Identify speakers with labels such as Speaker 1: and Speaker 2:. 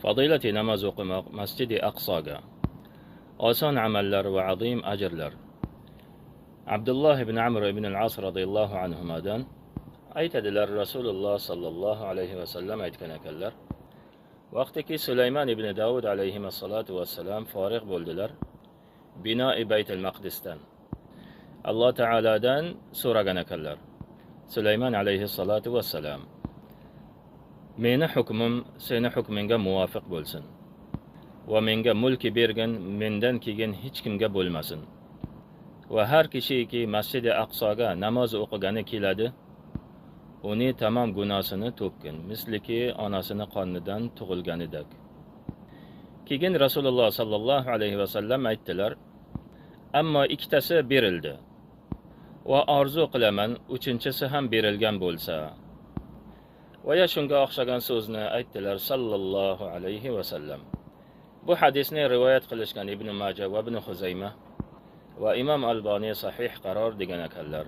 Speaker 1: Fadilati namoz o'qimoq Masjidi Aqsoga. Oson amallar va azim ajrlar. Abdulloh ibn Amr ibn al-As radhiyallohu anhumadan aytadilar, Rasululloh sallallohu alayhi va sallam aytgan ekanlar: vaqtiki Sulaymon ibn Davud alayhi assalatu vassalam forig' bo'ldilar, binoi Baytul Maqdisdan Alloh taoladan so'ragan ekanlar. Sulaymon alayhi assalatu vassalam: meni hukmim seni hukmingga muvofiq bo'lsin va menga mulki bergan mendan keyin hech kimga bo'lmasin. Va har kishiki Masjidi Aqsoga namoz o'qigani keladi, uni tamom gunohini to'kkin, misliki onasini qonidan tug'ilganidek. Keyin Rasululloh sallallohu alayhi va sallam aytdilar: ammo ikkitasi berildi va orzu qilaman uchinchisi ham berilgan bo'lsa. Va shunga o'xshagan so'zni aytdilar sallallohu alayhi va sallam. Bu hadisni rivoyat qilishgan Ibn Majah va Ibn Xuzayma va Imom Alboniy sahih qaror degan ekanlar.